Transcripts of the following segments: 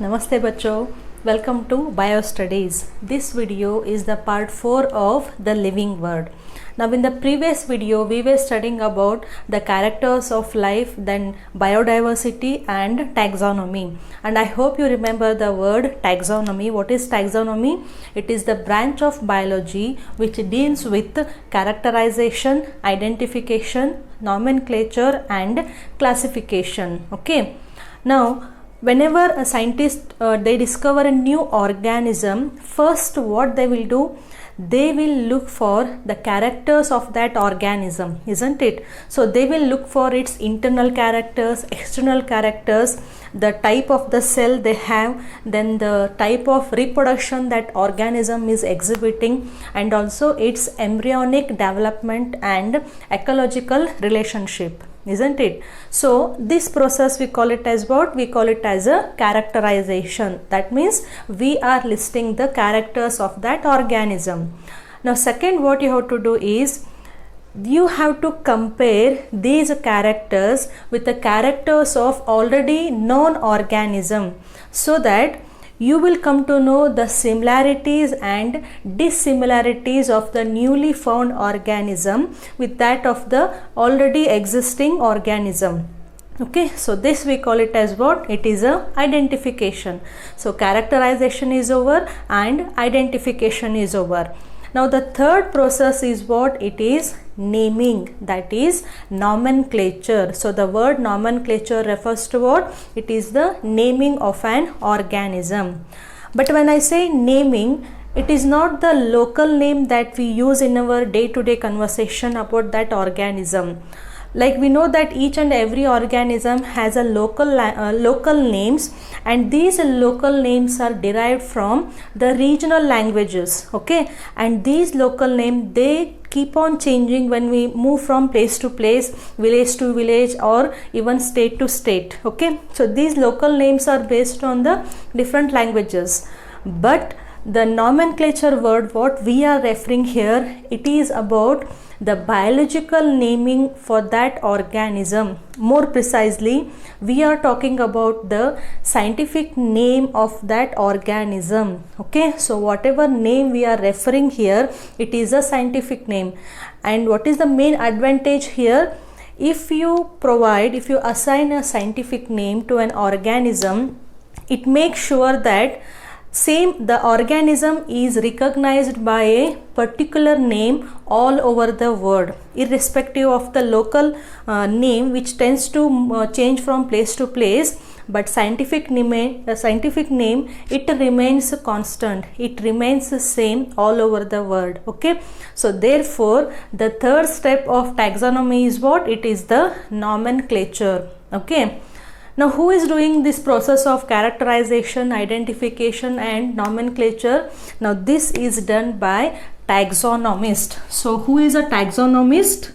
Namaste bachcho, welcome to Bio Studies. This video is the part 4 of the living word. Now in the previous video we were studying about the characters of life, then biodiversity and taxonomy, and I hope you remember the word taxonomy. What is taxonomy? It is the branch of biology which deals with characterization, identification, nomenclature and classification. Okay, now whenever a scientist they discover a new organism, first what they will do, they will look for the characters of that organism, isn't it? So they will look for its internal characters, external characters, the type of the cell they have, then the type of reproduction that organism is exhibiting, and also its embryonic development and ecological relationship, isn't it? So this process we call it as what? We call it as a characterization. That means we are listing the characters of that organism. Now second, what you have to do is you have to compare these characters with the characters of already known organism, so that you will come to know the similarities and dissimilarities of the newly found organism with that of the already existing organism. Okay, so this we call it as what? It is a identification. So characterization is over and identification is over. Now the third process is what? It is naming, that is nomenclature. So the word nomenclature refers to what? It is the naming of an organism. But when I say naming, it is not the local name that we use in our day-to-day conversation about that organism. Like we know that each and every organism has a local names, and these local names are derived from the regional languages. Okay, and these local names, they keep on changing when we move from place to place, village to village, or even state to state. Okay, so these local names are based on the different languages. But the nomenclature word, what we are referring here, it is about the biological naming for that organism. More precisely, we are talking about the scientific name of that organism. Okay, so whatever name we are referring here, it is a scientific name. And what is the main advantage here? If you assign a scientific name to an organism, it makes sure that the organism is recognized by a particular name all over the world, irrespective of the local name, which tends to change from place to place. But scientific name, it remains constant, it remains the same all over the world. Okay, so therefore the third step of taxonomy is what? It is the nomenclature. Okay, now who is doing this process of characterization, identification and nomenclature? Now this is done by taxonomist. So who is a taxonomist?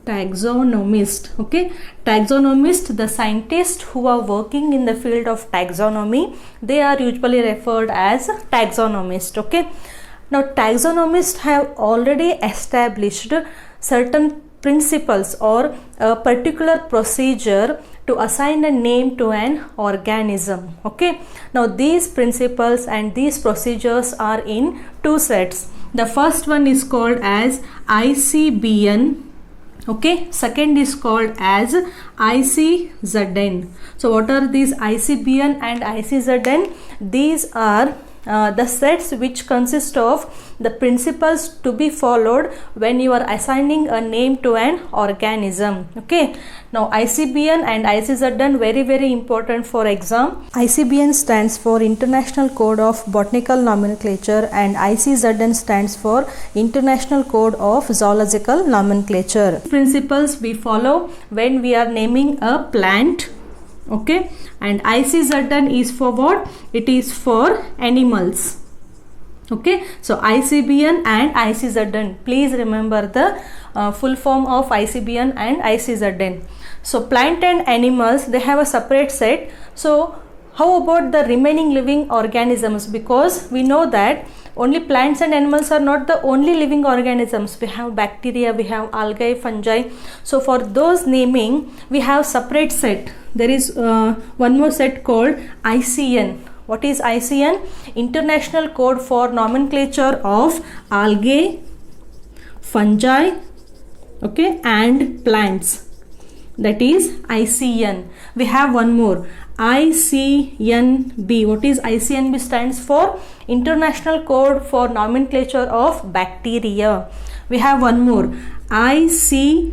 Taxonomist. Okay, taxonomist, the scientists who are working in the field of taxonomy, they are usually referred as taxonomist. Okay, now taxonomists have already established certain principles or a particular procedure to assign a name to an organism. Okay, now these principles and these procedures are in two sets. The first one is called as ICBN. Okay, second is called as ICZN. So what are these ICBN and ICZN? These are the sets which consist of the principles to be followed when you are assigning a name to an organism. Okay, now ICBN and ICZN, very important for exam. ICBN stands for International Code of Botanical Nomenclature and ICZN stands for International Code of Zoological Nomenclature. Principles we follow when we are naming a plant. Okay, and ICZN is for what? It is for animals. Okay, so ICBN and ICZN, please remember the full form of ICBN and ICZN. So plant and animals, they have a separate set. So how about the remaining living organisms? Because we know that only plants and animals are not the only living organisms. We have bacteria, we have algae, fungi. So for those naming, we have separate set. There is one more set called ICN. What is ICN? International Code for Nomenclature of Algae, Fungi, okay, and plants. That is ICN. We have one more, ICNB. What is ICNB? Stands for International Code for Nomenclature of Bacteria. We have one more, ICVCN.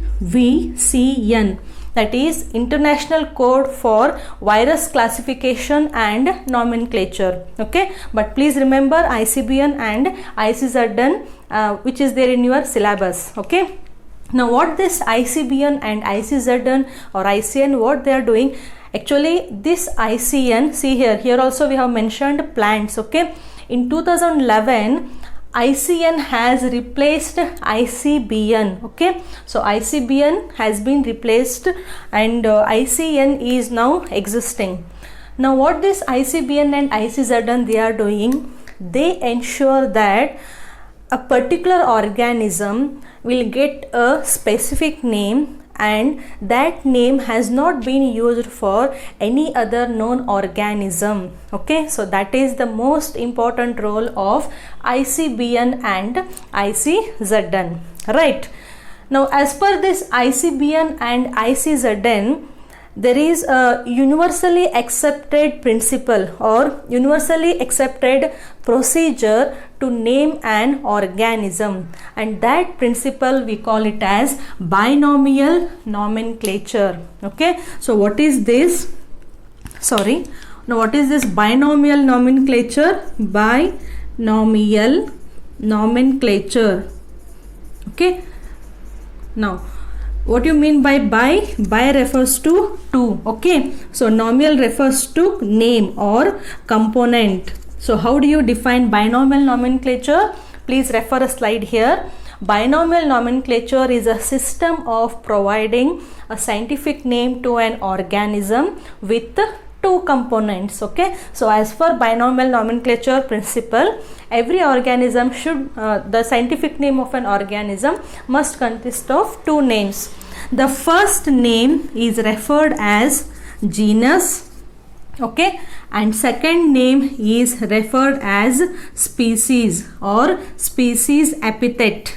That is International Code for Virus Classification and Nomenclature. Okay, but please remember ICBN and ICZN, which is there in your syllabus. Okay. Now what this ICBN and ICZN or ICN, what they are doing? Actually this ICN, see here also we have mentioned plants. Okay, in 2011 ICN has replaced ICBN. Okay, so ICBN has been replaced and ICN is now existing. Now what this ICBN and ICZN they are doing? They ensure that a particular organism will get a specific name and that name has not been used for any other known organism. Okay, so that is the most important role of ICBN and ICZN. Right. Now as per this ICBN and ICZN, there is a universally accepted principle or universally accepted procedure to name an organism, and that principle we call it as binomial nomenclature. Okay, so what is this? Now what is this binomial nomenclature? Binomial nomenclature. Okay, now what you mean by bi? Bi refers to two. Okay, so nominal refers to name or component. So how do you define binomial nomenclature? Please refer a slide here. Binomial nomenclature is a system of providing a scientific name to an organism with two components. Okay, so as per binomial nomenclature principle, every organism should the scientific name of an organism must consist of two names. The first name is referred as genus, okay, and second name is referred as species or species epithet.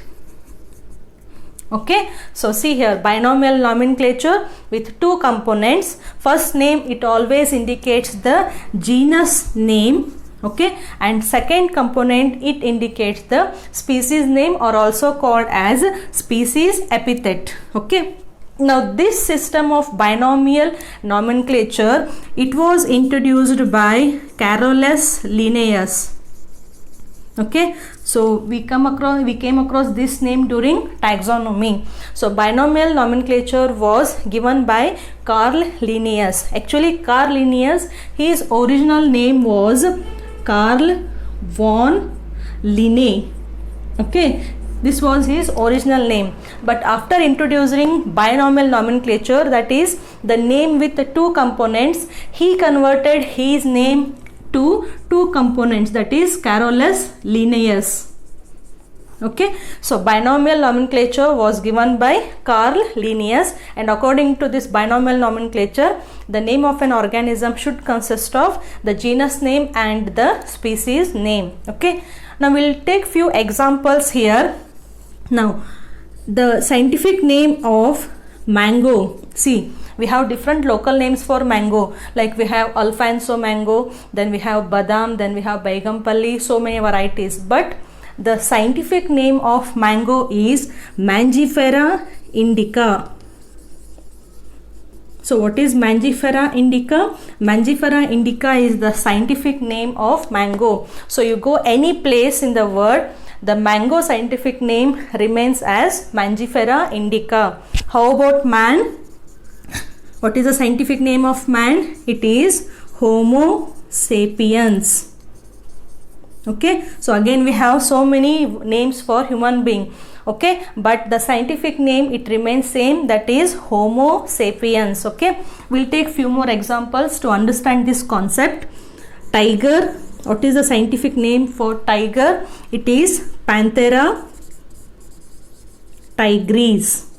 Okay, so see here, binomial nomenclature with two components. First name, it always indicates the genus name, okay, and second component, it indicates the species name or also called as species epithet. Okay, now this system of binomial nomenclature, it was introduced by Carolus Linnaeus. Okay, so we came across this name during taxonomy. So binomial nomenclature was given by Carl Linnaeus. Actually Carl Linnaeus, his original name was Carl von Linné. Okay, this was his original name, but after introducing binomial nomenclature, that is the name with the two components, he converted his name to two components, that is Carolus Linnaeus. Okay, so binomial nomenclature was given by Carl Linnaeus, and according to this binomial nomenclature, the name of an organism should consist of the genus name and the species name. Okay, now we'll take few examples here. Now the scientific name of mango, see, we have different local names for mango, like we have Alfonso mango, then we have Badam, then we have Baigampalli, so many varieties, but the scientific name of mango is Mangifera indica. So what is Mangifera indica? Mangifera indica is the scientific name of mango. So you go any place in the world, the mango scientific name remains as Mangifera indica. How about man? What is the scientific name of man? It is Homo sapiens. Okay, so again we have so many names for human being. Okay, but the scientific name, it remains same, that is Homo sapiens. Okay, we'll take few more examples to understand this concept. Tiger, What is the scientific name for tiger? It is Panthera tigris.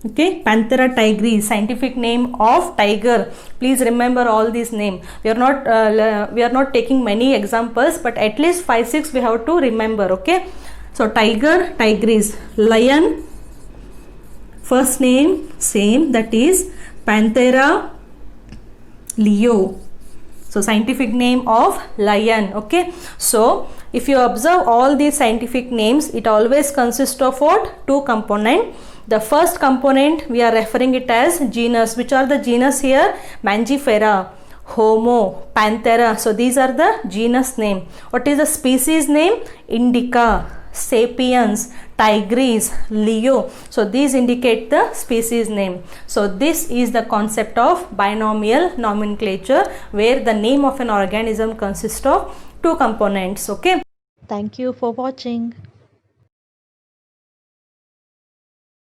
Okay, Panthera tigris, scientific name of tiger. Please remember all these names. We are not taking many examples, but at least 5-6 we have to remember. Okay, so tiger, tigris. Lion, first name same, that is Panthera leo. So scientific name of lion. Okay, so if you observe all these scientific names, it always consists of what? Two components. The first component we are referring it as genus. Which are the genus here? Mangifera, Homo, Panthera. So these are the genus name. What is the species name? Indica, Sapiens, Tigris, Leo. So these indicate the species name. So this is the concept of binomial nomenclature, where the name of an organism consists of two components. Okay. Thank you for watching.